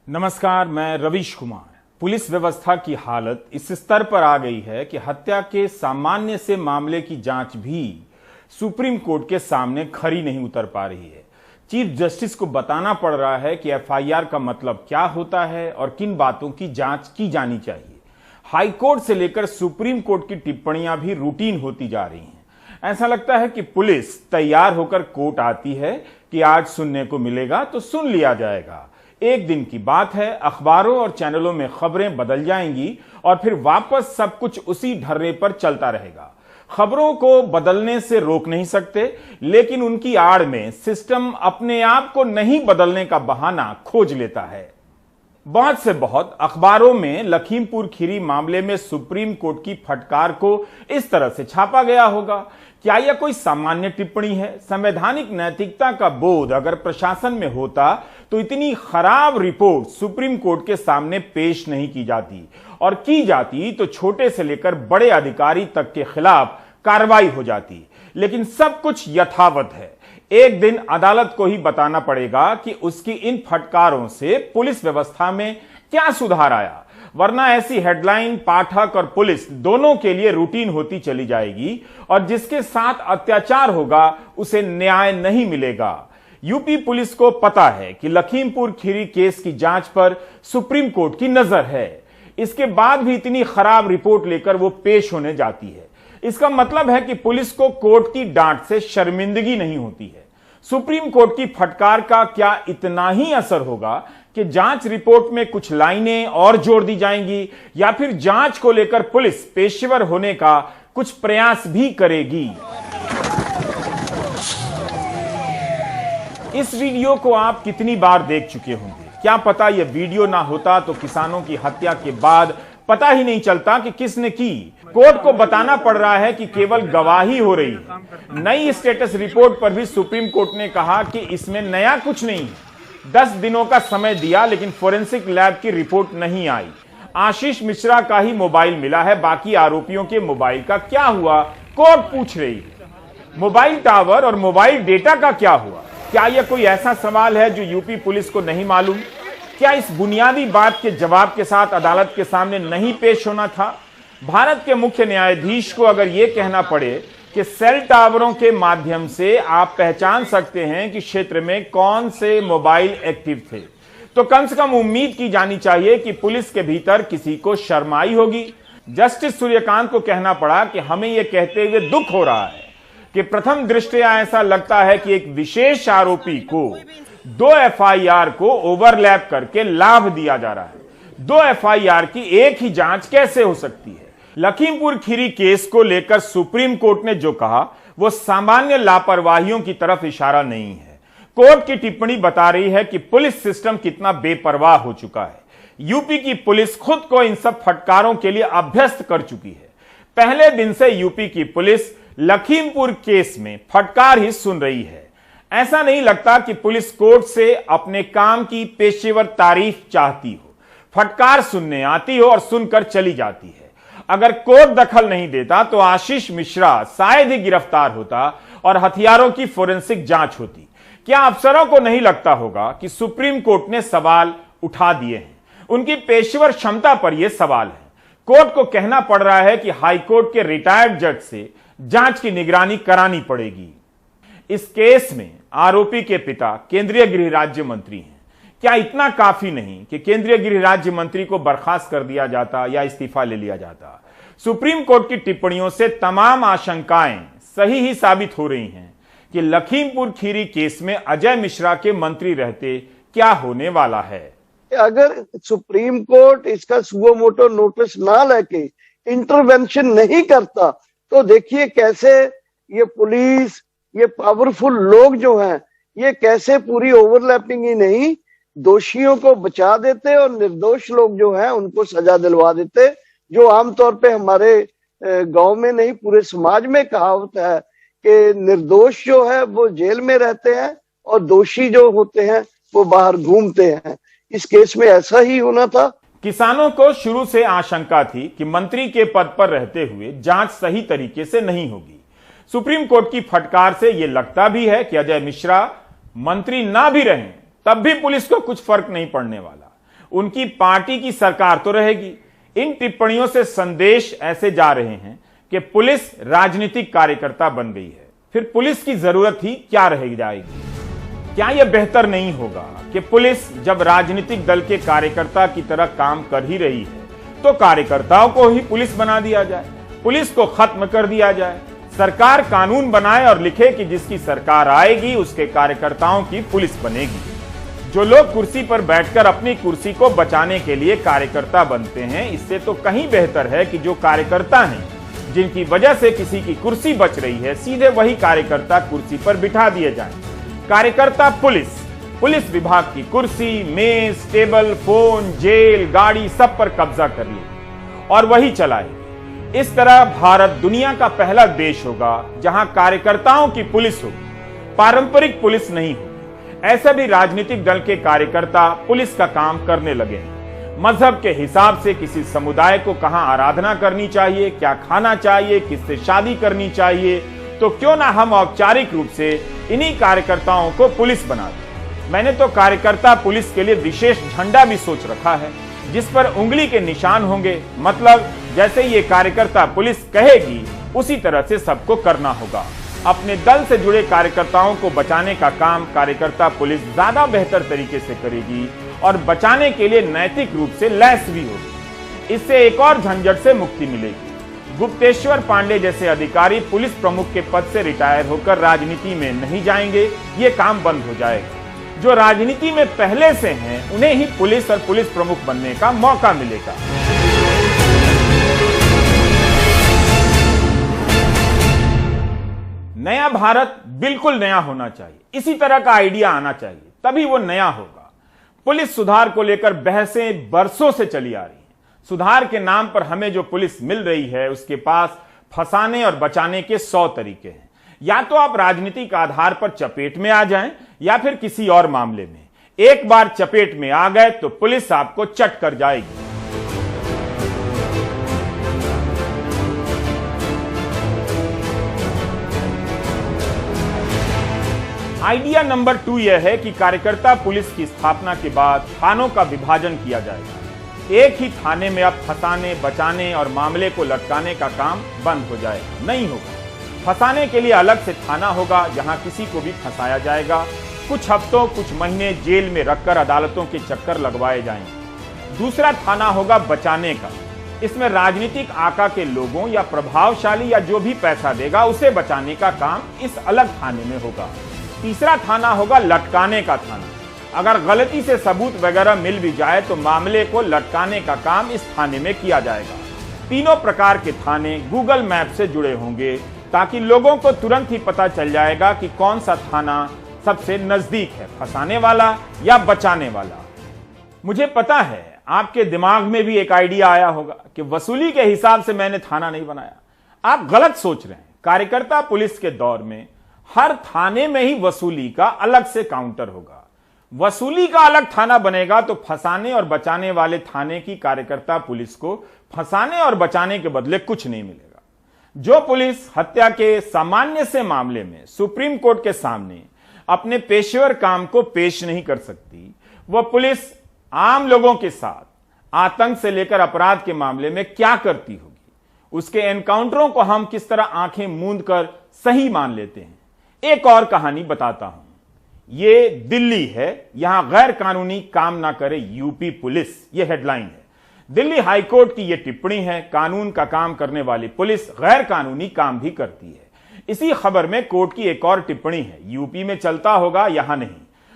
नमस्कार, मैं रवीश कुमार। पुलिस व्यवस्था की हालत इस स्तर पर आ गई है कि हत्या के सामान्य से मामले की जांच भी सुप्रीम कोर्ट के सामने खरी नहीं उतर पा रही है। चीफ जस्टिस को बताना पड़ रहा है कि एफआईआर का मतलब क्या होता है और किन बातों की जांच की जानी चाहिए। हाई कोर्ट से लेकर सुप्रीम कोर्ट की टिप्पणियां भी रूटीन होती जा रही हैं। ऐसा लगता है कि पुलिस तैयार होकर कोर्ट आती है कि आज सुनने को मिलेगा तो सुन लिया जाएगा। एक दिन की बात है, अखबारों और चैनलों में खबरें बदल जाएंगी और फिर वापस सब कुछ उसी ढर्रे पर चलता रहेगा। खबरों को बदलने से रोक नहीं सकते, लेकिन उनकी आड़ में सिस्टम अपने आप को नहीं बदलने का बहाना खोज लेता है। बहुत से बहुत अखबारों में लखीमपुर खीरी मामले में सुप्रीम कोर्ट की फटकार को इस तरह से छापा गया होगा। क्या यह कोई सामान्य टिप्पणी है? संवैधानिक नैतिकता का बोध अगर प्रशासन में होता तो इतनी खराब रिपोर्ट सुप्रीम कोर्ट के सामने पेश नहीं की जाती, और की जाती तो छोटे से लेकर बड़े अधिकारी तक के खिलाफ कार्रवाई हो जाती। लेकिन सब कुछ यथावत है। एक दिन अदालत को ही बताना पड़ेगा कि उसकी इन फटकारों से पुलिस व्यवस्था में क्या सुधार आया, वरना ऐसी हेडलाइन पाठक और पुलिस दोनों के लिए रूटीन होती चली जाएगी और जिसके साथ अत्याचार होगा उसे न्याय नहीं मिलेगा। यूपी पुलिस को पता है कि लखीमपुर खीरी केस की जांच पर सुप्रीम कोर्ट की नजर है। इसके बाद भी इतनी खराब रिपोर्ट लेकर वो पेश होने जाती है। इसका मतलब है कि पुलिस को कोर्ट की डांट से शर्मिंदगी नहीं होती है। सुप्रीम कोर्ट की फटकार का क्या इतना ही असर होगा कि जांच रिपोर्ट में कुछ लाइनें और जोड़ दी जाएंगी, या फिर जांच को लेकर पुलिस पेशेवर होने का कुछ प्रयास भी करेगी? इस वीडियो को आप कितनी बार देख चुके होंगे? क्या पता यह वीडियो ना होता तो किसानों की हत्या के बाद पता ही नहीं चलता कि किसने की। कोर्ट को बताना पड़ रहा है कि केवल गवाही हो रही है। नई स्टेटस रिपोर्ट पर भी सुप्रीम कोर्ट ने कहा कि इसमें नया कुछ नहीं है। 10 दिनों का समय दिया, लेकिन फोरेंसिक लैब की रिपोर्ट नहीं आई। आशीष मिश्रा का ही मोबाइल मिला है, बाकी आरोपियों के मोबाइल का क्या हुआ, कोर्ट पूछ रही है। मोबाइल टावर और मोबाइल डेटा का क्या हुआ? क्या यह कोई ऐसा सवाल है जो यूपी पुलिस को नहीं मालूम? क्या इस बुनियादी बात के जवाब के साथ अदालत के सामने नहीं पेश होना था? भारत के मुख्य न्यायाधीश को अगर यह कहना पड़े कि सेल टावरों के माध्यम से आप पहचान सकते हैं कि क्षेत्र में कौन से मोबाइल एक्टिव थे, तो कम से कम उम्मीद की जानी चाहिए कि पुलिस के भीतर किसी को शर्म आई होगी। जस्टिस सूर्यकांत को कहना पड़ा कि हमें यह कहते हुए दुख हो रहा है कि प्रथम दृष्टया ऐसा लगता है कि एक विशेष आरोपी को 2 एफआईआर को ओवरलैप करके लाभ दिया जा रहा है। 2 एफआईआर की एक ही जांच कैसे हो सकती है? लखीमपुर खीरी केस को लेकर सुप्रीम कोर्ट ने जो कहा वो सामान्य लापरवाहियों की तरफ इशारा नहीं है। कोर्ट की टिप्पणी बता रही है कि पुलिस सिस्टम कितना बेपरवाह हो चुका है। यूपी की पुलिस खुद को इन सब फटकारों के लिए अभ्यस्त कर चुकी है। पहले दिन से यूपी की पुलिस लखीमपुर केस में फटकार ही सुन रही है। ऐसा नहीं लगता कि पुलिस कोर्ट से अपने काम की पेशेवर तारीफ चाहती हो, फटकार सुनने आती हो और सुनकर चली जाती है। अगर कोर्ट दखल नहीं देता तो आशीष मिश्रा शायद ही गिरफ्तार होता और हथियारों की फोरेंसिक जांच होती। क्या अफसरों को नहीं लगता होगा कि सुप्रीम कोर्ट ने सवाल उठा दिए हैं? उनकी पेशेवर क्षमता पर यह सवाल है। कोर्ट को कहना पड़ रहा है कि हाईकोर्ट के रिटायर्ड जज से जांच की निगरानी करानी पड़ेगी। इस केस में आरोपी के पिता केंद्रीय गृह राज्य मंत्री हैं। क्या इतना काफी नहीं कि केंद्रीय गृह राज्य मंत्री को बर्खास्त कर दिया जाता या इस्तीफा ले लिया जाता? सुप्रीम कोर्ट की टिप्पणियों से तमाम आशंकाएं सही ही साबित हो रही हैं कि लखीमपुर खीरी केस में अजय मिश्रा के मंत्री रहते क्या होने वाला है। अगर सुप्रीम कोर्ट इसका सुओ मोटो नोटिस ना लेके इंटरवेंशन नहीं करता तो देखिए कैसे ये पुलिस, ये पावरफुल लोग जो हैं, ये कैसे पूरी ओवरलैपिंग ही नहीं दोषियों को बचा देते और निर्दोष लोग जो हैं उनको सजा दिलवा देते। जो आमतौर पे हमारे गांव में नहीं पूरे समाज में कहावत है कि निर्दोष जो है वो जेल में रहते हैं और दोषी जो होते हैं वो बाहर घूमते हैं। इस केस में ऐसा ही होना था। किसानों को शुरू से आशंका थी कि मंत्री के पद पर रहते हुए जांच सही तरीके से नहीं होगी। सुप्रीम कोर्ट की फटकार से यह लगता भी है कि अजय मिश्रा मंत्री ना भी रहें तब भी पुलिस को कुछ फर्क नहीं पड़ने वाला। उनकी पार्टी की सरकार तो रहेगी। इन टिप्पणियों से संदेश ऐसे जा रहे हैं कि पुलिस राजनीतिक कार्यकर्ता बन गई है। फिर पुलिस की जरूरत ही क्या रह जाएगी? क्या यह बेहतर नहीं होगा कि पुलिस जब राजनीतिक दल के कार्यकर्ता की तरह काम कर ही रही है तो कार्यकर्ताओं को ही पुलिस बना दिया जाए, पुलिस को खत्म कर दिया जाए। सरकार कानून बनाए और लिखे कि जिसकी सरकार आएगी उसके कार्यकर्ताओं की पुलिस बनेगी। जो लोग कुर्सी पर बैठकर अपनी कुर्सी को बचाने के लिए कार्यकर्ता बनते हैं, इससे तो कहीं बेहतर है कि जो कार्यकर्ता हैं जिनकी वजह से किसी की कुर्सी बच रही है, सीधे वही कार्यकर्ता कुर्सी पर बिठा दिए जाएं। कार्यकर्ता पुलिस विभाग की कुर्सी, मेज, टेबल, फोन, जेल, गाड़ी सब पर कब्जा कर ले और वही चलाए। इस तरह भारत दुनिया का पहला देश होगा जहां कार्यकर्ताओं की पुलिस होगी, पारंपरिक पुलिस नहीं होगी। ऐसे भी राजनीतिक दल के कार्यकर्ता पुलिस का काम करने लगे। मजहब के हिसाब से किसी समुदाय को कहां आराधना करनी चाहिए, क्या खाना चाहिए, किससे शादी करनी चाहिए, तो क्यों ना हम औपचारिक रूप से इन्हीं कार्यकर्ताओं को पुलिस बना दें। मैंने तो कार्यकर्ता पुलिस के लिए विशेष झंडा भी सोच रखा है जिस पर उंगली के निशान होंगे। मतलब जैसे ये कार्यकर्ता पुलिस कहेगी उसी तरह से सबको करना होगा। अपने दल से जुड़े कार्यकर्ताओं को बचाने का काम कार्यकर्ता पुलिस ज्यादा बेहतर तरीके से करेगी और बचाने के लिए नैतिक रूप से लैस भी होगी। इससे एक और झंझट से मुक्ति मिलेगी। गुप्तेश्वर पांडे जैसे अधिकारी पुलिस प्रमुख के पद से रिटायर होकर राजनीति में नहीं जाएंगे, ये काम बंद हो जाएगा। जो राजनीति में पहले से हैं उन्हें ही पुलिस और पुलिस प्रमुख बनने का मौका मिलेगा। नया भारत बिल्कुल नया होना चाहिए, इसी तरह का आइडिया आना चाहिए, तभी वो नया होगा। पुलिस सुधार को लेकर बहसें बरसों से चली आ रही हैं। सुधार के नाम पर हमें जो पुलिस मिल रही है उसके पास फंसाने और बचाने के 100 तरीके हैं। या तो आप राजनीतिक आधार पर चपेट में आ जाएं या फिर किसी और मामले में। एक बार चपेट में आ गए तो पुलिस आपको चट कर जाएगी। आइडिया नंबर 2 यह है कि कार्यकर्ता पुलिस की स्थापना के बाद थानों का विभाजन किया जाएगा। एक ही थाने में अब फंसाने, बचाने और मामले को लटकाने का काम बंद हो जाएगा, नहीं होगा। फंसाने के लिए अलग से थाना होगा जहां किसी को भी फंसाया जाएगा। कुछ हफ्तों, कुछ महीने जेल में रखकर अदालतों के चक्कर लगवाए जाएंगे। दूसरा थाना होगा बचाने का। इसमें राजनीतिक आका के लोगों या प्रभावशाली या जो भी पैसा देगा उसे बचाने का काम इस अलग थाने में होगा। तीसरा थाना होगा लटकाने का थाना। अगर गलती से सबूत वगैरह मिल भी जाए तो मामले को लटकाने का काम इस थाने में किया जाएगा। तीनों प्रकार के थाने गूगल मैप से जुड़े होंगे ताकि लोगों को तुरंत ही पता चल जाएगा कि कौन सा थाना सबसे नजदीक है, फंसाने वाला या बचाने वाला। मुझे पता है आपके दिमाग में भी एक आइडिया आया होगा कि वसूली के हिसाब से मैंने थाना नहीं बनाया। आप गलत सोच रहे हैं। कार्यकर्ता पुलिस के दौर में हर थाने में ही वसूली का अलग से काउंटर होगा। वसूली का अलग थाना बनेगा तो फंसाने और बचाने वाले थाने की कार्यकर्ता पुलिस को फंसाने और बचाने के बदले कुछ नहीं मिलेगा। जो पुलिस हत्या के सामान्य से मामले में सुप्रीम कोर्ट के सामने अपने पेशेवर काम को पेश नहीं कर सकती, वह पुलिस आम लोगों के साथ आतंक से लेकर अपराध के मामले में क्या करती होगी, उसके एनकाउंटरों को हम किस तरह आंखें मूंद कर सही मान लेते हैं। एक और कहानी बताता हूं। ये दिल्ली है, यहां गैर कानूनी काम ना करे यूपी पुलिस, यह हेडलाइन है। दिल्ली हाईकोर्ट की यह टिप्पणी है, कानून का काम करने वाली पुलिस गैर कानूनी काम भी करती है। इसी खबर में कोर्ट की एक और टिप्पणी है, यूपी में चलता होगा, यहां नहीं।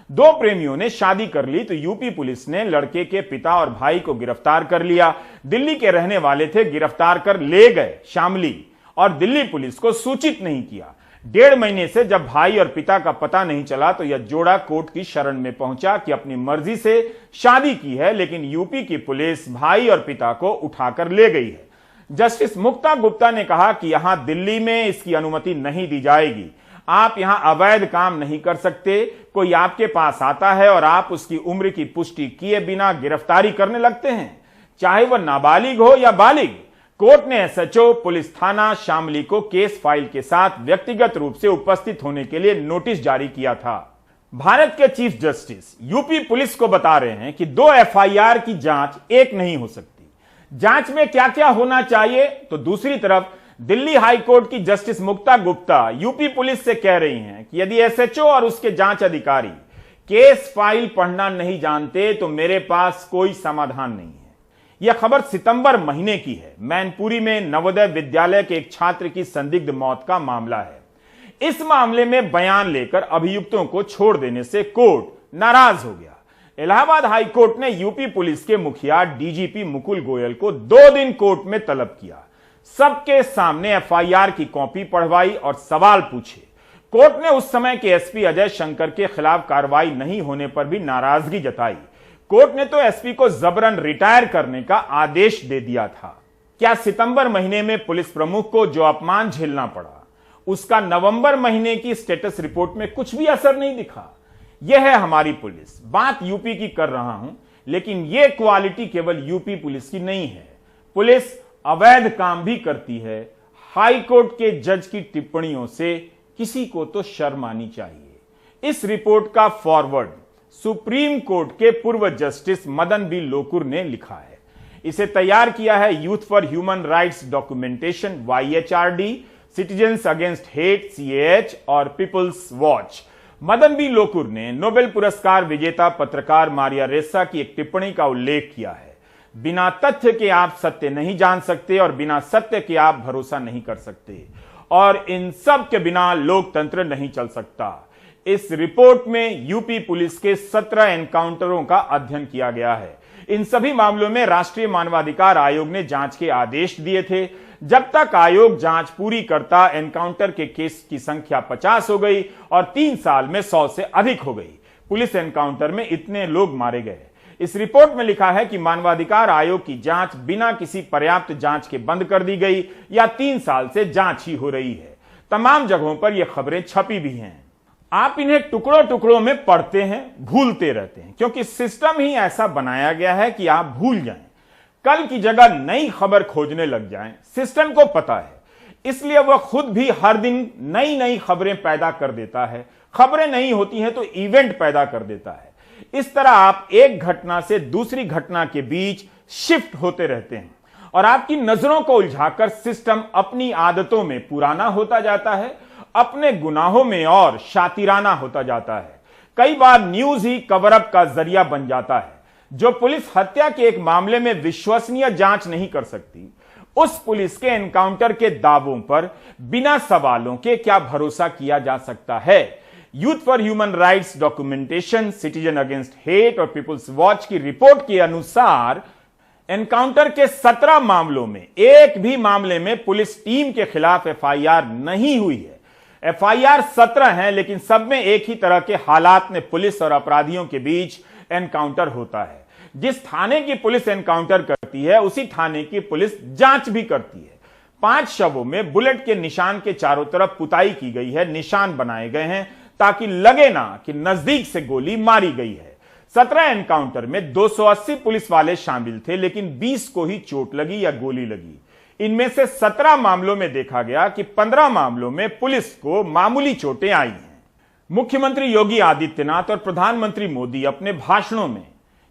दो प्रेमियों ने शादी कर ली तो यूपी पुलिस ने लड़के के पिता और भाई को गिरफ्तार कर लिया। दिल्ली के रहने वाले थे, गिरफ्तार कर ले गए शामली और दिल्ली पुलिस को सूचित नहीं किया। 1.5 महीने से जब भाई और पिता का पता नहीं चला तो यह जोड़ा कोर्ट की शरण में पहुंचा कि अपनी मर्जी से शादी की है, लेकिन यूपी की पुलिस भाई और पिता को उठाकर ले गई है। जस्टिस मुक्ता गुप्ता ने कहा कि यहां दिल्ली में इसकी अनुमति नहीं दी जाएगी। आप यहां अवैध काम नहीं कर सकते। कोई आपके पास आता है और आप उसकी उम्र की पुष्टि किए बिना गिरफ्तारी करने लगते हैं, चाहे वह नाबालिग हो या बालिग। कोर्ट ने एसएचओ पुलिस थाना शामली को केस फाइल के साथ व्यक्तिगत रूप से उपस्थित होने के लिए नोटिस जारी किया था। भारत के चीफ जस्टिस यूपी पुलिस को बता रहे हैं कि 2 एफआईआर की जांच एक नहीं हो सकती। जांच में क्या क्या होना चाहिए, तो दूसरी तरफ दिल्ली हाई कोर्ट की justice Mukta Gupta UP police से कह रही हैं कि यदि एसएचओ और उसके जांच अधिकारी केस फाइल पढ़ना नहीं जानते तो मेरे पास कोई समाधान नहीं है। यह खबर सितंबर महीने की है। मैनपुरी में नवोदय विद्यालय के एक छात्र की संदिग्ध मौत का मामला है। इस मामले में बयान लेकर अभियुक्तों को छोड़ देने से कोर्ट नाराज हो गया। इलाहाबाद हाई कोर्ट ने यूपी पुलिस के मुखिया डीजीपी मुकुल गोयल को 2 दिन कोर्ट में तलब किया। सबके सामने एफआईआर की कॉपी पढ़वाई और सवाल पूछे। कोर्ट ने उस समय के एसपी अजय शंकर के खिलाफ कार्रवाई नहीं होने पर भी नाराजगी जताई। कोर्ट ने तो एसपी को जबरन रिटायर करने का आदेश दे दिया था। क्या सितंबर महीने में पुलिस प्रमुख को जो अपमान झेलना पड़ा, उसका नवंबर महीने की स्टेटस रिपोर्ट में कुछ भी असर नहीं दिखा? यह है हमारी पुलिस। बात यूपी की कर रहा हूं, लेकिन यह क्वालिटी केवल यूपी पुलिस की नहीं है। पुलिस अवैध काम भी करती है। हाई कोर्ट के जज की टिप्पणियों से किसी को तो शर्म आनी चाहिए। इस रिपोर्ट का फॉरवर्ड सुप्रीम कोर्ट के पूर्व जस्टिस मदन बी लोकुर ने लिखा है। इसे तैयार किया है youth for human rights documentation YHRD, citizens against hate CAH और people's watch. Madan B Lokur ने नोबेल पुरस्कार विजेता पत्रकार मारिया रेसा की एक टिप्पणी का उल्लेख किया है। बिना तथ्य के आप सत्य नहीं जान सकते और बिना सत्य के आप भरोसा नहीं कर सकते, और इन सब के बिना लोकतंत्र नहीं चल सकता। इस रिपोर्ट में यूपी पुलिस के 17 एनकाउंटरों का अध्ययन किया गया है। इन सभी मामलों में राष्ट्रीय मानवाधिकार आयोग ने जांच के आदेश दिए थे। जब तक आयोग जांच पूरी करता, एनकाउंटर के केस की संख्या 50 हो गई और 3 साल में 100 से अधिक हो गई। पुलिस एनकाउंटर में इतने लोग मारे गए। इस रिपोर्ट में लिखा है कि मानवाधिकार आयोग की जांच बिना किसी पर्याप्त जांच के बंद कर दी गई या 3 साल से जांच ही हो रही है। तमाम जगहों पर यह खबरें छपी भी हैं। आप इन्हें टुकड़ों टुकड़ों में पढ़ते हैं, भूलते रहते हैं, क्योंकि सिस्टम ही ऐसा बनाया गया है कि आप भूल जाएं। कल की जगह नई खबर खोजने लग जाएं। सिस्टम को पता है, इसलिए वह खुद भी हर दिन नई नई खबरें पैदा कर देता है। खबरें नहीं होती हैं तो इवेंट पैदा कर देता है। इस तरह आप एक घटना से दूसरी घटना के बीच शिफ्ट होते रहते हैं और आपकी नजरों को उलझाकर सिस्टम अपनी आदतों में पुराना होता जाता है, अपने गुनाहों में और शातिराना होता जाता है। कई बार न्यूज ही कवर अप का जरिया बन जाता है। जो पुलिस हत्या के एक मामले में विश्वसनीय जांच नहीं कर सकती, उस पुलिस के एनकाउंटर के दावों पर बिना सवालों के क्या भरोसा किया जा सकता है? Youth for human rights documentation, citizen against hate और पीपल्स वॉच की रिपोर्ट के अनुसार एनकाउंटर के 17 मामलों में एक भी मामले में पुलिस टीम के खिलाफ एफआईआर नहीं हुई है। एफआईआर 17 हैं, लेकिन सब में एक ही तरह के हालात में पुलिस और अपराधियों के बीच एनकाउंटर होता है। जिस थाने की पुलिस एनकाउंटर करती है, उसी थाने की पुलिस जांच भी करती है। 5 शवों में बुलेट के निशान के चारों तरफ पुताई की गई है, निशान बनाए गए हैं ताकि लगे ना कि नजदीक से गोली मारी गई है। 17 एनकाउंटर में 280 पुलिस वाले शामिल थे, लेकिन 20 को ही चोट लगी या गोली लगी। इनमें से 17 मामलों में देखा गया कि 15 मामलों में पुलिस को मामूली चोटें आई हैं। मुख्यमंत्री योगी आदित्यनाथ और प्रधानमंत्री मोदी अपने भाषणों में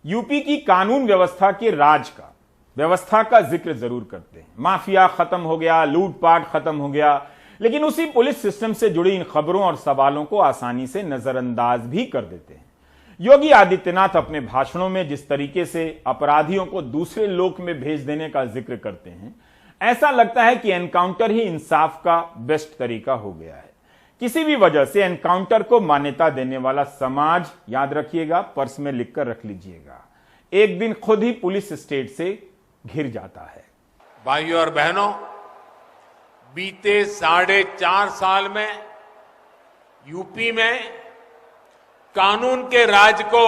यूपी की कानून व्यवस्था के राज का, व्यवस्था का जिक्र जरूर करते हैं। माफिया खत्म हो गया, लूटपाट खत्म हो गया, लेकिन उसी पुलिस सिस्टम से जुड़ी इन खबरों और सवालों को आसानी से नजरअंदाज भी कर देते हैं। योगी आदित्यनाथ अपने भाषणों में जिस तरीके से अपराधियों को दूसरे लोक में भेज देने का जिक्र करते हैं, ऐसा लगता है कि एनकाउंटर ही इंसाफ का बेस्ट तरीका हो गया है। किसी भी वजह से एनकाउंटर को मान्यता देने वाला समाज, याद रखिएगा, पर्स में लिखकर रख लीजिएगा, एक दिन खुद ही पुलिस स्टेट से घिर जाता है। भाइयों और बहनों, बीते 4.5 साल में यूपी में कानून के राज को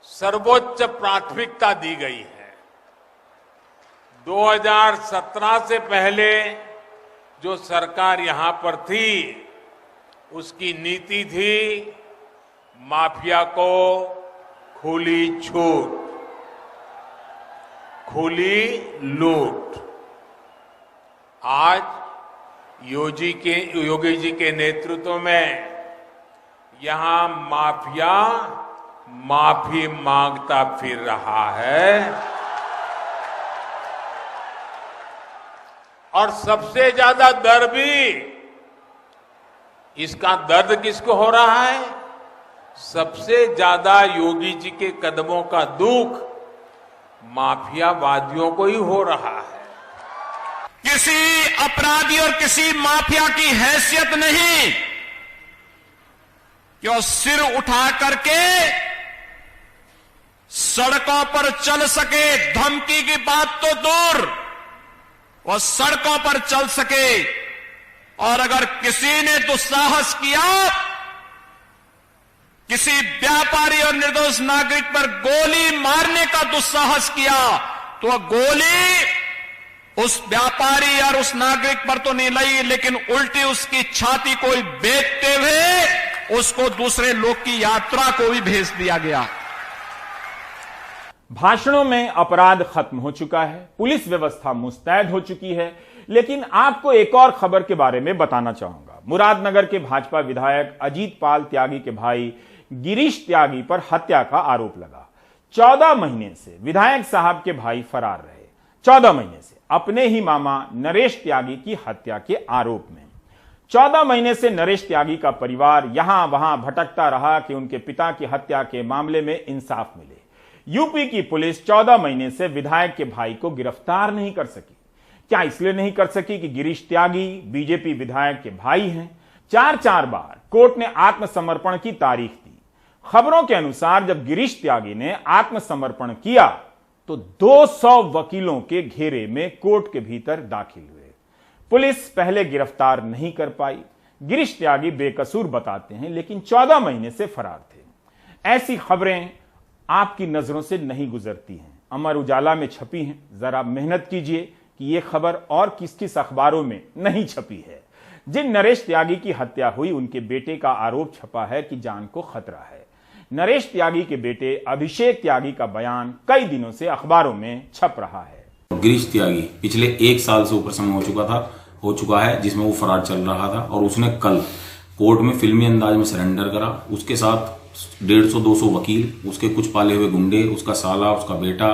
सर्वोच्च प्राथमिकता दी गई है। 2017 से पहले जो सरकार यहां पर थी, उसकी नीति थी माफिया को खुली छूट, खुली लूट। आज योगी जी के नेतृत्व में यहां माफिया माफी मांगता फिर रहा है और सबसे ज्यादा दर्द भी इसका दर्द किसको हो रहा है? सबसे ज्यादा योगी जी के कदमों का दुख माफियावादियों को ही हो रहा है। किसी अपराधी और किसी माफिया की हैसियत नहीं कि वो सिर उठा करके सड़कों पर चल सके, धमकी की बात तो दूर, वो सड़कों पर चल सके। और अगर किसी ने दुस्साहस किया, किसी व्यापारी और निर्दोष नागरिक पर गोली मारने का दुस्साहस किया, तो गोली उस व्यापारी और उस नागरिक पर तो नहीं लगी, लेकिन उल्टी उसकी छाती को बेचते हुए उसको दूसरे लोग की यात्रा को भी भेज दिया गया। भाषणों में अपराध खत्म हो चुका है, पुलिस व्यवस्था मुस्तैद हो चुकी है, लेकिन आपको एक और खबर के बारे में बताना चाहूंगा। मुरादनगर के भाजपा विधायक अजीत पाल त्यागी के भाई गिरीश त्यागी पर हत्या का आरोप लगा। 14 महीने से विधायक साहब के भाई फरार रहे, 14 महीने से अपने ही मामा नरेश त्यागी की हत्या के आरोप में। 14 महीने से नरेश त्यागी का परिवार यहां वहां भटकता रहा कि उनके पिता की हत्या के मामले में इंसाफ मिले। यूपी की पुलिस 14 महीने से विधायक के भाई को गिरफ्तार नहीं कर सकी। क्या इसलिए नहीं कर सकी कि गिरीश त्यागी बीजेपी विधायक के भाई हैं? 4 बार कोर्ट ने आत्मसमर्पण की तारीख दी। खबरों के अनुसार जब गिरीश त्यागी ने आत्मसमर्पण किया तो 200 वकीलों के घेरे में कोर्ट के भीतर दाखिल हुए। पुलिस पहले गिरफ्तार नहीं कर पाई। गिरीश त्यागी बेकसूर बताते हैं, लेकिन 14 महीने से फरार थे। ऐसी खबरें आपकी नजरों से नहीं गुजरती हैं, अमर उजाला में छपी हैं। जरा मेहनत कीजिए कि यह खबर और किस किस अखबारों में नहीं छपी है। जिन नरेश त्यागी की हत्या हुई, उनके बेटे का आरोप छपा है कि जान को खतरा है। नरेश त्यागी के बेटे अभिषेक त्यागी का बयान कई दिनों से अखबारों में छप रहा है। गिरीश त्यागी पिछले 1 साल से ऊपर समय हो चुका है जिसमें वो फरार चल रहा था, और उसने कल कोर्ट में फिल्मी अंदाज में सरेंडर करा। उसके साथ 150-200 वकील, उसके कुछ पाले हुए गुंडे, उसका साला, उसका बेटा,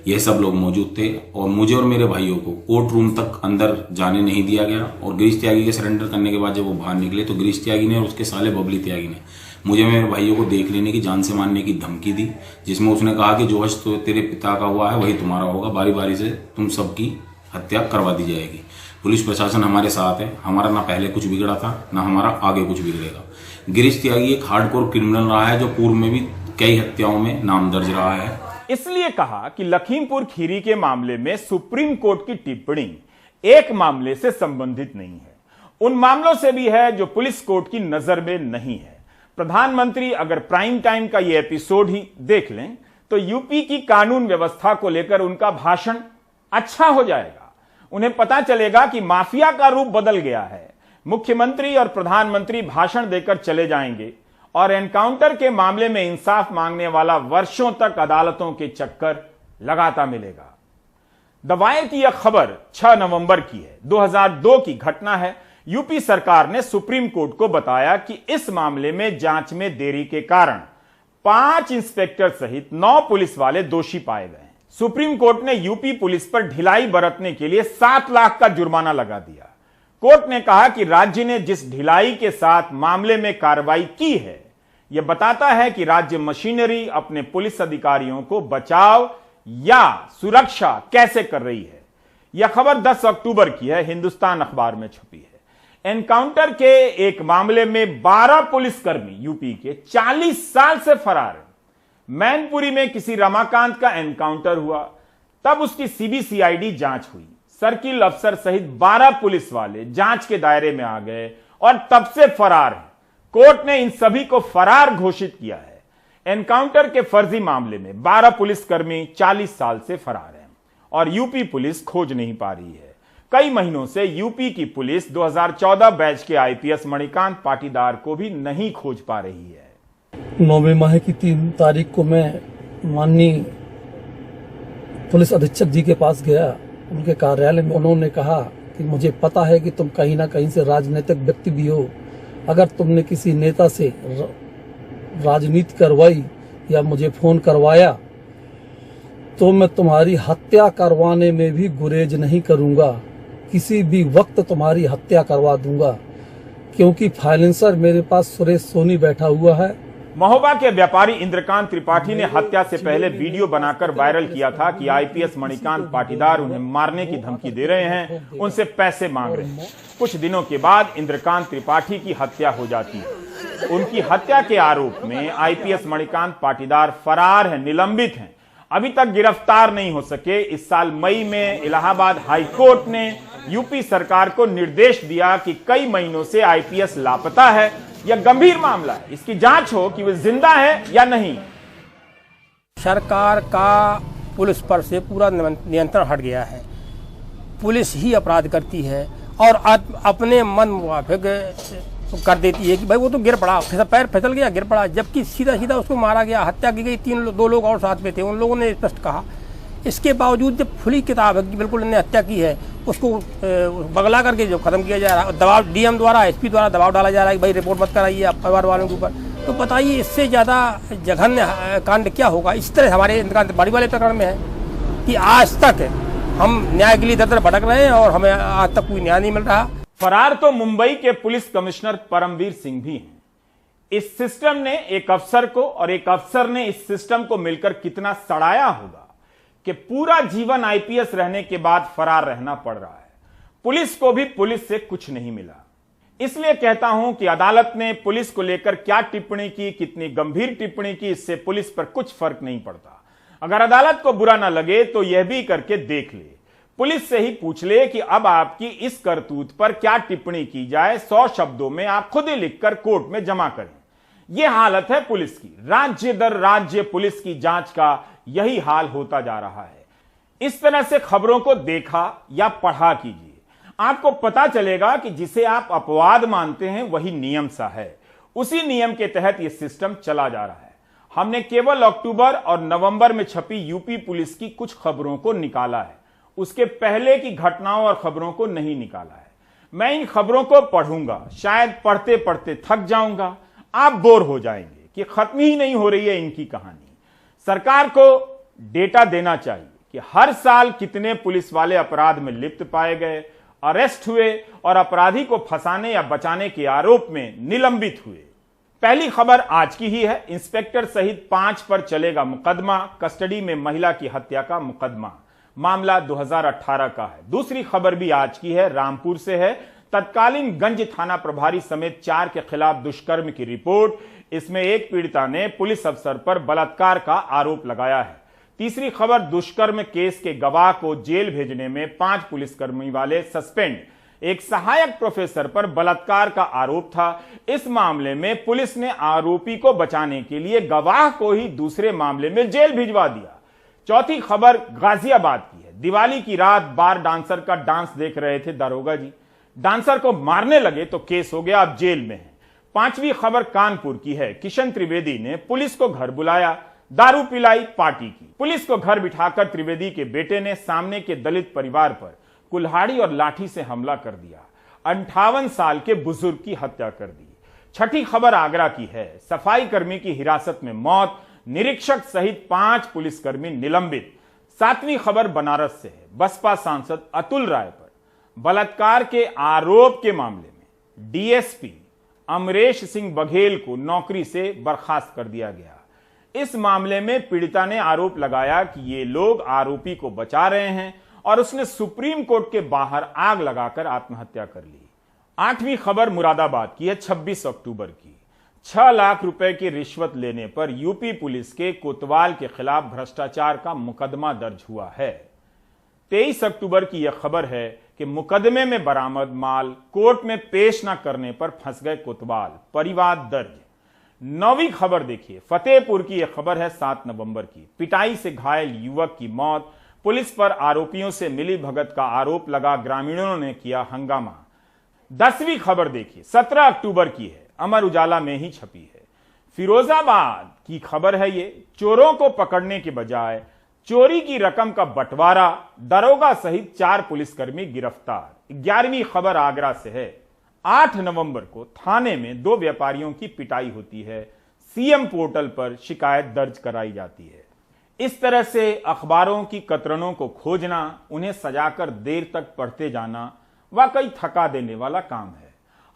यह सब लोग मौजूद थे। और मुझे और मेरे भाइयों को कोर्ट रूम तक अंदर जाने नहीं दिया गया। और गिरीश त्यागी के सरेंडर करने के बाद जब वो बाहर निकले तो गिरीश त्यागी ने और उसके साले बबली त्यागी ने मुझे मेरे भाइयों को देख लेने की, जान से मारने की धमकी दी, जिसमें उसने कहा कि जो हश तो तेरे पिता का हुआ है वही तुम्हारा होगा, बारी बारी से तुम सबकी हत्या करवा दी जाएगी। पुलिस प्रशासन हमारे साथ है, हमारा ना पहले कुछ बिगड़ा था ना हमारा आगे कुछ बिगड़ेगा। गिरीश त्यागी एक हार्डकोर क्रिमिनल रहा है जो पूर्व में भी कई हत्याओं में नाम दर्ज रहा है। इसलिए कहा कि लखीमपुर खीरी के मामले में सुप्रीम कोर्ट की टिप्पणी एक मामले से संबंधित नहीं है, उन मामलों से भी है जो पुलिस कोर्ट की नजर में नहीं है। प्रधानमंत्री अगर प्राइम टाइम का ये एपिसोड ही देख लें तो यूपी की कानून व्यवस्था को लेकर उनका भाषण अच्छा हो जाएगा। उन्हें पता चलेगा कि माफिया का रूप बदल गया है। मुख्यमंत्री और प्रधानमंत्री भाषण देकर चले जाएंगे और एनकाउंटर के मामले में इंसाफ मांगने वाला वर्षों तक अदालतों के चक्कर लगाता मिलेगा। दवाएं की यह खबर 6 नवंबर की है, 2002 की घटना है। यूपी सरकार ने सुप्रीम कोर्ट को बताया कि इस मामले में जांच में देरी के कारण 5 इंस्पेक्टर सहित 9 पुलिस वाले दोषी पाए गए। सुप्रीम कोर्ट ने यूपी पुलिस पर ढिलाई बरतने के लिए 7 लाख का जुर्माना लगा दिया। कोर्ट ने कहा कि राज्य ने जिस ढिलाई के साथ मामले में कार्रवाई की है, यह बताता है कि राज्य मशीनरी अपने पुलिस अधिकारियों को बचाव या सुरक्षा कैसे कर रही है। यह खबर 10 अक्टूबर की है, हिंदुस्तान अखबार में छपी है। एनकाउंटर के एक मामले में 12 पुलिसकर्मी यूपी के 40 साल से फरार हैं। मैनपुरी में किसी रमाकांत का एनकाउंटर हुआ, तब उसकी सीबीसीआईडी जांच हुई। सर्किल अफसर सहित 12 पुलिस वाले जांच के दायरे में आ गए और तब से फरार हैं। कोर्ट ने इन सभी को फरार घोषित किया है। एनकाउंटर के फर्जी मामले में 12 पुलिसकर्मी 40 साल से फरार हैं और यूपी पुलिस खोज नहीं पा रही है। कई महीनों से यूपी की पुलिस 2014 बैच के आईपीएस मणिकांत पाटीदार को भी नहीं खोज पा रही है। 9वें माह की 3 तारीख को मैं माननीय पुलिस अधीक्षक जी के पास गया। उनके कार्यालय में उन्होंने कहा कि मुझे पता है कि तुम कहीं ना कहीं से राजनीतिक व्यक्ति भी हो। अगर तुमने किसी नेता से राजनीति करवाई या मुझे फोन करवाया तो मैं तुम्हारी हत्या करवाने में भी गुरेज नहीं करूंगा। किसी भी वक्त तुम्हारी हत्या करवा दूंगा, क्योंकि फाइलेंसर मेरे पास सुरेश सोनी बैठा हुआ है। महोबा के व्यापारी इंद्रकांत त्रिपाठी ने हत्या से पहले वीडियो बनाकर वायरल किया था कि आईपीएस मणिकांत पाटीदार उन्हें मारने की धमकी दे रहे हैं, उनसे पैसे मांग रहे हैं। कुछ दिनों के बाद इंद्रकांत त्रिपाठी की हत्या हो जाती है। उनकी हत्या के आरोप में आईपीएस मणिकांत पाटीदार फरार हैं, निलंबित हैं, अभी तक गिरफ्तार नहीं हो सके। इस साल मई में इलाहाबाद हाई कोर्ट ने यूपी सरकार को निर्देश दिया कि कई महीनों से आईपीएस लापता है। यह गंभीर मामला है, इसकी जांच हो कि वह जिंदा है या नहीं। सरकार का पुलिस पर से पूरा नियंत्रण हट गया है। पुलिस ही अपराध करती है और अपने मन मुताबिक कर देती है कि भाई वो तो गिर पड़ा, पैर फिसल गया, गिर पड़ा, जबकि सीधा सीधा उसको मारा गया, हत्या की गई। दो लोग और साथ में थे, उन लोगों ने स्पष्ट कहा। इसके बावजूद जब खुली किताब है कि बिल्कुल इन्हें हत्या की है, उसको बगला करके जो खत्म किया जा रहा है, दबाव डीएम द्वारा, एसपी द्वारा दबाव डाला जा रहा है कि भाई रिपोर्ट मत कराइए आप परिवार वालों के ऊपर। तो बताइए इससे ज़्यादा जघन्य कांड क्या होगा। इस तरह हमारे इंद्रकांत त्रिपाठी वाले प्रकरण में है कि आज तक हम न्याय के लिए दर दर भटक रहे हैं और हमें आज तक कोई न्याय नहीं मिल रहा। फरार तो मुंबई के पुलिस कमिश्नर परमवीर सिंह भी हैं। इस सिस्टम ने एक अफसर को और एक अफसर ने इस सिस्टम को मिलकर कितना सड़ाया होगा कि पूरा जीवन आईपीएस रहने के बाद फरार रहना पड़ रहा है। पुलिस को भी पुलिस से कुछ नहीं मिला। इसलिए कहता हूं कि अदालत ने पुलिस को लेकर क्या टिप्पणी की, कितनी गंभीर टिप्पणी की, इससे पुलिस पर कुछ फर्क नहीं पड़ता। अगर अदालत को बुरा ना लगे तो यह भी करके देख ले, पुलिस से ही पूछ ले कि अब आपकी इस करतूत पर क्या टिप्पणी की जाए। 100 शब्दों में आप खुद ही लिखकर कोर्ट में जमा करें। यह हालत है पुलिस की। राज्य दर राज्य पुलिस की जांच का यही हाल होता जा रहा है। इस तरह से खबरों को देखा या पढ़ा कीजिए, आपको पता चलेगा कि जिसे आप अपवाद मानते हैं वही नियम सा है। उसी नियम के तहत यह सिस्टम चला जा रहा है। हमने केवल अक्टूबर और नवंबर में छपी यूपी पुलिस की कुछ खबरों को निकाला है, उसके पहले की घटनाओं और खबरों को नहीं निकाला है। मैं इन खबरों को पढ़ूंगा, शायद पढ़ते पढ़ते थक जाऊंगा, आप बोर हो जाएंगे कि खत्म ही नहीं हो रही है इनकी कहानी। सरकार को डेटा देना चाहिए कि हर साल कितने पुलिस वाले अपराध में लिप्त पाए गए, अरेस्ट हुए और अपराधी को फंसाने या बचाने के आरोप में निलंबित हुए। पहली खबर आज की ही है। इंस्पेक्टर सहित 5 पर चलेगा मुकदमा, कस्टडी में महिला की हत्या का मुकदमा। मामला 2018 का है। दूसरी खबर भी आज की है, रामपुर से है। तत्कालीन गंज थाना प्रभारी समेत 4 के खिलाफ दुष्कर्म की रिपोर्ट। इसमें एक पीड़िता ने पुलिस अफसर पर बलात्कार का आरोप लगाया है। तीसरी खबर, दुष्कर्म केस के गवाह को जेल भेजने में 5 पुलिसकर्मी वाले सस्पेंड। एक सहायक प्रोफेसर पर बलात्कार का आरोप था। इस मामले में पुलिस ने आरोपी को बचाने के लिए गवाह को ही दूसरे मामले में जेल भिजवा दिया। चौथी खबर गाजियाबाद की है। दिवाली की रात बार डांसर का डांस देख रहे थे दारोगा जी, डांसर को मारने लगे तो केस हो गया, अब जेल में है। पांचवी खबर कानपुर की है। किशन त्रिवेदी ने पुलिस को घर बुलाया, दारू पिलाई, पार्टी की। पुलिस को घर बिठाकर त्रिवेदी के बेटे ने सामने के दलित परिवार पर कुल्हाड़ी और लाठी से हमला कर दिया। 58 साल के बुजुर्ग की हत्या कर दी। छठी खबर आगरा की है। सफाई कर्मी की हिरासत में मौत, निरीक्षक सहित 5 पुलिसकर्मी निलंबित। 7वीं खबर बनारस से है। बसपा सांसद अतुल राय पर बलात्कार के आरोप के मामले में डीएसपी अमरेश सिंह बघेल को नौकरी से बर्खास्त कर दिया गया। इस मामले में पीड़िता ने आरोप लगाया कि ये लोग आरोपी को बचा रहे हैं और उसने सुप्रीम कोर्ट के बाहर आग लगाकर आत्महत्या कर ली। 8वीं खबर मुरादाबाद की है, 26 अक्टूबर की। 6 लाख रुपए की रिश्वत लेने पर यूपी पुलिस के कोतवाल के खिलाफ भ्रष्टाचार का मुकदमा दर्ज हुआ है। 23 अक्टूबर की यह खबर है कि मुकदमे में बरामद माल कोर्ट में पेश न करने पर फंस गए कोतवाल, परिवाद दर्ज। 9वीं खबर देखिए, फतेहपुर की यह खबर है 7 नवंबर की। पिटाई से घायल युवक की मौत, पुलिस पर आरोपियों से मिली भगत का आरोप लगा, ग्रामीणों ने किया हंगामा। 10वीं खबर देखिए, 17 अक्टूबर की है, अमर उजाला में ही छपी है। फिरोजाबाद की खबर है ये। चोरों को पकड़ने के बजाय चोरी की रकम का बंटवारा, दरोगा सहित 4 पुलिसकर्मी गिरफ्तार। 11वीं खबर आगरा से है। 8 नवंबर को थाने में 2 व्यापारियों की पिटाई होती है। सीएम पोर्टल पर शिकायत दर्ज कराई जाती है। इस तरह से अखबारों की कतरनों को खोजना, उन्हें सजाकर देर तक पढ़ते जाना वाकई थका देने वाला काम है।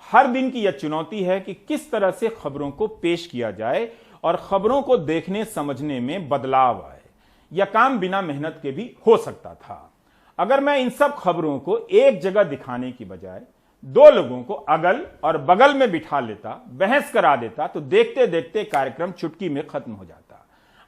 हर दिन की यह चुनौती है कि किस तरह से खबरों को पेश किया जाए और खबरों को देखने समझने में बदलाव आए। यह काम बिना मेहनत के भी हो सकता था अगर मैं इन सब खबरों को एक जगह दिखाने की बजाय दो लोगों को अगल और बगल में बिठा लेता, बहस करा देता, तो देखते देखते कार्यक्रम चुटकी में खत्म हो जाता।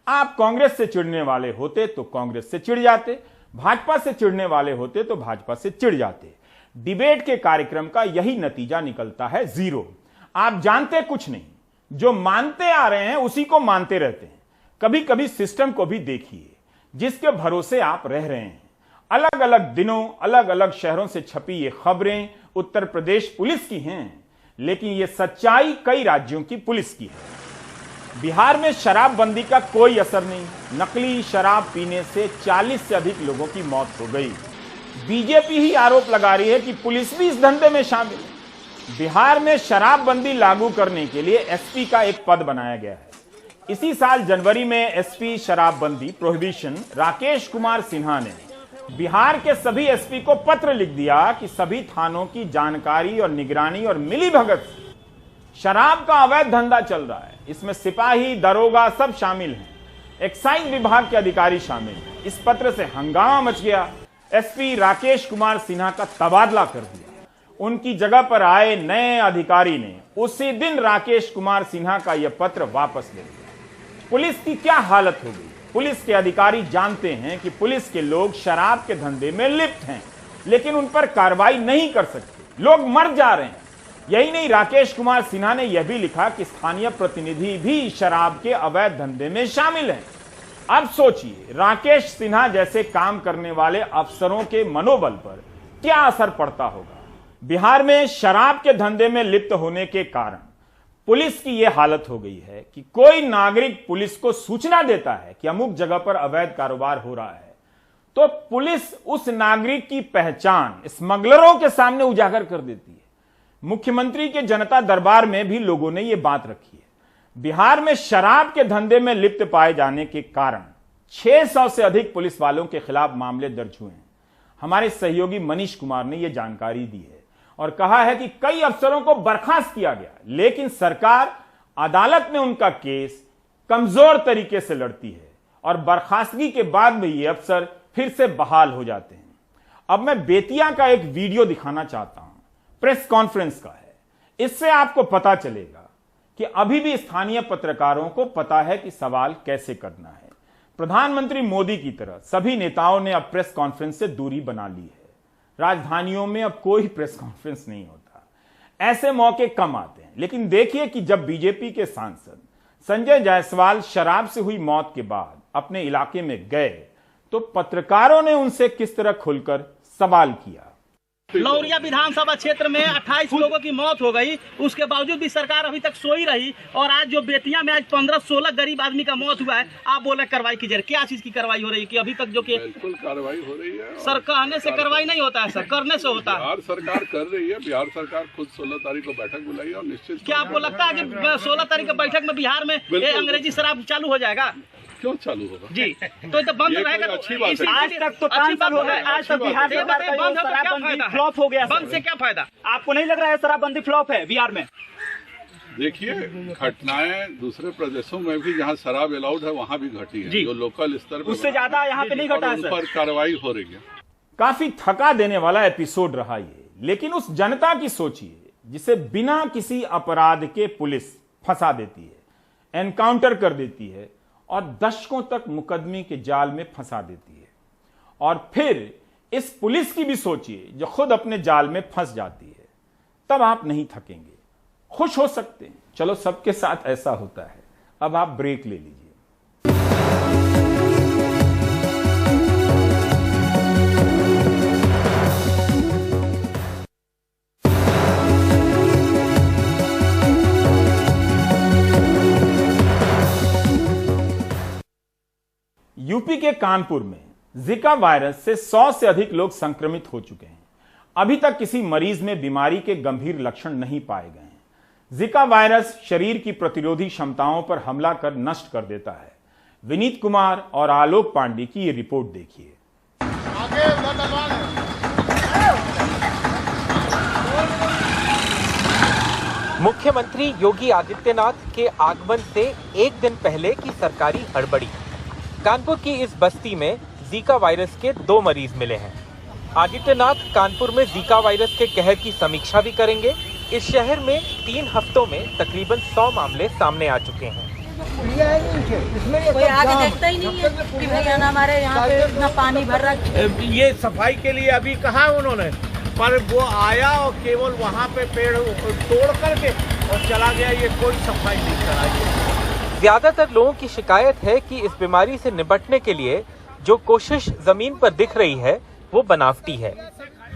आप कांग्रेस से चिढ़ने वाले होते तो कांग्रेस से चिढ़ जाते, भाजपा से चिढ़ने वाले होते तो भाजपा से चिढ़ जाते। डिबेट के कार्यक्रम का यही नतीजा निकलता है, जीरो। आप जानते कुछ नहीं, जो मानते आ रहे हैं उसी को मानते रहते हैं। कभी कभी सिस्टम को भी देखिए जिसके भरोसे आप रह रहे हैं। अलग अलग दिनों अलग अलग शहरों से छपी ये खबरें उत्तर प्रदेश पुलिस की हैं, लेकिन ये सच्चाई कई राज्यों की पुलिस की है। बिहार में शराबबंदी का कोई असर नहीं। नकली शराब पीने से 40 से अधिक लोगों की मौत हो गई। बीजेपी ही आरोप लगा रही है कि पुलिस भी इस धंधे में शामिल है। बिहार में शराबबंदी लागू करने के लिए एसपी का एक पद बनाया गया है। इसी साल जनवरी में एसपी शराबबंदी प्रोहिबिशन राकेश कुमार सिन्हा ने बिहार के सभी एसपी को पत्र लिख दिया कि सभी थानों की जानकारी और निगरानी और मिलीभगत से शराब का अवैध धंधा चल रहा है। इसमें सिपाही, दरोगा सब शामिल हैं, एक्साइज विभाग के अधिकारी शामिल हैं। इस पत्र से हंगामा मच गया। एसपी राकेश कुमार सिन्हा का तबादला कर दिया। उनकी जगह पर आए नए अधिकारी ने उसी दिन राकेश कुमार सिन्हा का यह पत्र वापस ले लिया। पुलिस की क्या हालत हो गई। पुलिस के अधिकारी जानते हैं कि पुलिस के लोग शराब के धंधे में लिप्त हैं, लेकिन उन पर कार्रवाई नहीं कर सकते। लोग मर जा रहे हैं। यही नहीं, राकेश कुमार सिन्हा ने यह भी लिखा कि स्थानीय प्रतिनिधि भी शराब के अवैध धंधे में शामिल हैं। अब सोचिए, राकेश सिन्हा जैसे काम करने वाले अफसरों के मनोबल पर क्या असर पड़ता होगा। बिहार में शराब के धंधे में लिप्त होने के कारण पुलिस की यह हालत हो गई है कि कोई नागरिक पुलिस को सूचना देता है कि अमुक जगह पर अवैध कारोबार हो रहा है, तो पुलिस उस नागरिक की पहचान स्मगलरों के सामने उजागर कर देती है। मुख्यमंत्री के जनता दरबार में भी लोगों ने यह बात रखी है। बिहार में शराब के धंधे में लिप्त पाए जाने के कारण 600 से अधिक पुलिस वालों के खिलाफ मामले दर्ज हुए हैं। हमारे सहयोगी मनीष कुमार ने यह जानकारी दी है और कहा है कि कई अफसरों को बर्खास्त किया गया, लेकिन सरकार अदालत में उनका केस कमजोर तरीके से लड़ती है और बर्खास्तगी के बाद भी ये अफसर फिर से बहाल हो जाते हैं। अब मैं बेतिया का एक वीडियो दिखाना चाहता हूं, प्रेस कॉन्फ्रेंस का है। इससे आपको पता चलेगा कि अभी भी स्थानीय पत्रकारों को पता है कि सवाल कैसे करना है। प्रधानमंत्री मोदी की तरह सभी नेताओं ने अब प्रेस कॉन्फ्रेंस से दूरी बना ली है। राजधानियों में अब कोई प्रेस कॉन्फ्रेंस नहीं होता। ऐसे मौके कम आते हैं, लेकिन देखिए कि जब बीजेपी के सांसद संजय जायसवाल शराब से हुई मौत के बाद अपने इलाके में गए तो पत्रकारों ने उनसे किस तरह खुलकर सवाल किया। लौरिया विधानसभा क्षेत्र में 28 लोगों की मौत हो गई, उसके बावजूद भी सरकार अभी तक सोई रही। और आज जो बेतिया में आज 15-16 गरीब आदमी का मौत हुआ है, आप बोले कार्रवाई कीजिए। क्या चीज की कार्रवाई हो रही है कि अभी तक जो कि बिल्कुल कार्रवाई हो रही है। सर कहने से कार्रवाई नहीं होता है, सर करने से होता है। बिहार सरकार कर रही है। बिहार सरकार खुद 16 तारीख को बैठक बुलाई और निश्चित। क्या आपको लगता है कि 16 तारीख की बैठक में बिहार में अंग्रेजी शराब चालू हो जाएगा? क्यों चालू होगा जी, तो बंद रहेगा। अच्छी बात है। आज तक तो 5 साल हो गए, आज तक बिहार सरकार का शराबबंदी फ्लॉप हो गया। बंद से क्या फायदा? आपको नहीं लग रहा है शराबबंदी फ्लॉप है बिहार में? देखिए, घटनाएं दूसरे प्रदेशों में भी जहां शराब अलाउड है वहां भी घटी है। जो लोकल स्तर पर उससे ज्यादा यहाँ पे नहीं घटा है। उन पर कार्रवाई हो रही है। काफी थका देने वाला एपिसोड रहा ये, लेकिन उस जनता की सोचिए जिसे बिना किसी अपराध के पुलिस फंसा देती है, एनकाउंटर कर देती है और दशकों तक मुकदमे के जाल में फंसा देती है। और फिर इस पुलिस की भी सोचिए जो खुद अपने जाल में फंस जाती है। तब आप नहीं थकेंगे, खुश हो सकते हैं। चलो, सबके साथ ऐसा होता है। अब आप ब्रेक ले लीजिए। यूपी के कानपुर में जिका वायरस से 100 से अधिक लोग संक्रमित हो चुके हैं। अभी तक किसी मरीज में बीमारी के गंभीर लक्षण नहीं पाए गए हैं। जिका वायरस शरीर की प्रतिरोधी क्षमताओं पर हमला कर नष्ट कर देता है। विनीत कुमार और आलोक पांडे की ये रिपोर्ट देखिए। मुख्यमंत्री योगी आदित्यनाथ के आगमन से एक दिन पहले की सरकारी हड़बड़ी। कानपुर की इस बस्ती में जीका वायरस के 2 मरीज मिले हैं। आदित्यनाथ कानपुर में जीका वायरस के कहर की समीक्षा भी करेंगे। इस शहर में 3 हफ्तों में तकरीबन 100 मामले सामने आ चुके हैं। कोई आगे देखता ही नहीं है कि भैया हमारे यहाँ पे इतना पानी भर रहा है। ये सफाई के लिए अभी कहा उन्होंने, पर वो आया और केवल वहाँ पे पेड़ तोड़ करके और चला गया। ये कोई सफाई नहीं कराई। ज्यादातर लोगों की शिकायत है कि इस बीमारी से निपटने के लिए जो कोशिश जमीन पर दिख रही है वो बनावटी है।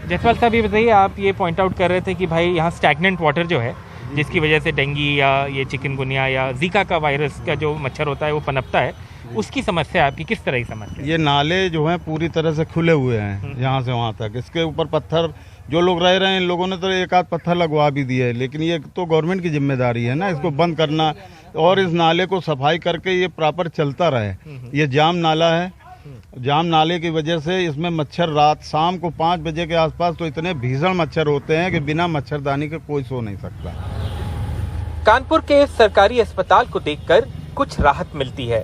जसपाल साहब, ये बताइए, आप ये पॉइंट आउट कर रहे थे कि भाई यहाँ स्टैग्नेंट वाटर जो है, जिसकी वजह से डेंगू या ये चिकनगुनिया या जीका का वायरस का जो मच्छर होता है वो पनपता है, उसकी समस्या आपकी किस तरह की समस्या? ये नाले जो हैं पूरी तरह से खुले हुए हैं यहाँ से वहाँ तक। इसके ऊपर पत्थर जो लोग रह रहे हैं, इन लोगों ने तो एक आध पत्थर लगवा भी दिए, लेकिन ये तो गवर्नमेंट की जिम्मेदारी है ना इसको बंद करना और इस नाले को सफाई करके ये प्रॉपर चलता रहे। ये जाम नाला है, जाम नाले की वजह से इसमें मच्छर रात शाम को 5 बजे के आसपास तो इतने भीषण मच्छर होते हैं कि बिना मच्छरदानी के कोई सो नहीं सकता। कानपुर के इस सरकारी अस्पताल को देखकर कुछ राहत मिलती है।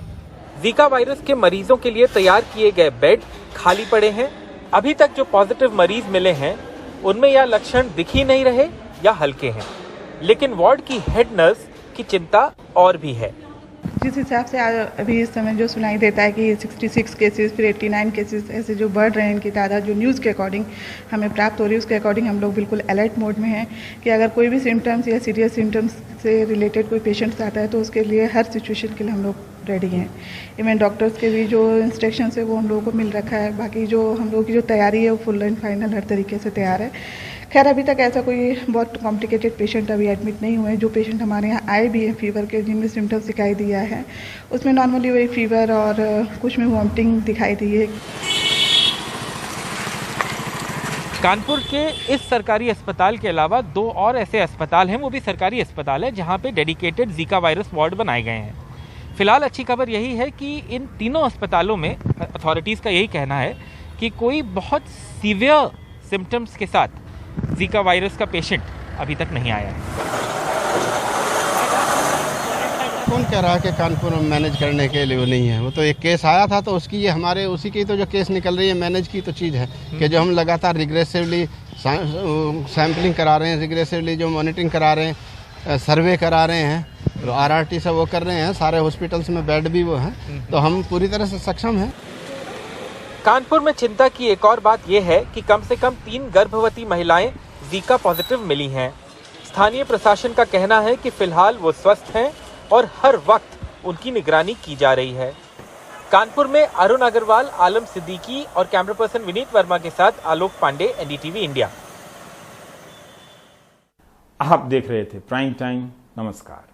जीका वायरस के मरीजों के लिए तैयार किए गए बेड खाली पड़े हैं। अभी तक जो पॉजिटिव मरीज मिले हैं उनमें या लक्षण दिख ही नहीं रहे या हल्के हैं, लेकिन वार्ड की हेड नर्स की चिंता और भी है। जिस हिसाब से अभी इस समय जो सुनाई देता है कि 66 केसेस फिर 89 केसेस ऐसे जो बढ़ रहे हैं, इनकी तादाद जो न्यूज़ के अकॉर्डिंग हमें प्राप्त हो रही है उसके अकॉर्डिंग हम लोग बिल्कुल अलर्ट मोड में हैं कि अगर कोई भी सिम्टम्स या सीरियस सिम्टम्स से रिलेटेड कोई पेशेंट्स आता है तो उसके लिए हर सिचुएशन के लिए हम लोग रेडी हैं। इवन डॉक्टर्स के भी जो इंस्ट्रक्शंस है वो हम लोगों को मिल रखा है। बाकी जो हम लोगों की जो तैयारी है वो फुल एंड फाइनल हर तरीके से तैयार है। खैर अभी तक ऐसा कोई बहुत कॉम्प्लिकेटेड पेशेंट अभी एडमिट नहीं हुए। जो पेशेंट हमारे यहाँ आए भी हैं फीवर के, जिनमें सिम्टम्स दिखाई दिया है, उसमें नॉर्मली वही फीवर और कुछ में वॉमिटिंग दिखाई दी है। कानपुर के इस सरकारी अस्पताल के अलावा 2 और ऐसे अस्पताल हैं, वो भी सरकारी अस्पताल है जहाँ पे डेडिकेटेड जीका वायरस वार्ड बनाए गए हैं। फिलहाल अच्छी खबर यही है कि इन तीनों अस्पतालों में अथॉरिटीज़ का यही कहना है कि कोई बहुत सीवियर सिम्टम्स के साथ जीका वायरस का पेशेंट अभी तक नहीं आया है। कौन कह रहा है कि कानपुर में मैनेज करने के लिए वो नहीं है? वो तो एक केस आया था तो उसकी ये हमारे उसी की तो जो केस निकल रही है मैनेज की तो चीज़ है कि जो हम लगातार रिग्रेसिवली सैम्पलिंग करा रहे हैं, रिग्रेसिवली जो मॉनिटरिंग करा रहे हैं, सर्वे करा रहे हैं, तो RRT से वो कर रहे हैं। सारे हॉस्पिटल्स में बेड भी वो हैं, तो हम पूरी तरह से सक्षम हैं। कानपुर में चिंता की एक और बात यह है कि कम से कम 3 गर्भवती महिलाएं जीका पॉजिटिव मिली हैं। स्थानीय प्रशासन का कहना है कि फिलहाल वो स्वस्थ हैं और हर वक्त उनकी निगरानी की जा रही है। कानपुर में अरुण अग्रवाल, आलम सिद्दीकी और कैमरा पर्सन विनीत वर्मा के साथ आलोक पांडे, NDTV इंडिया। आप देख रहे थे प्राइम टाइम। नमस्कार।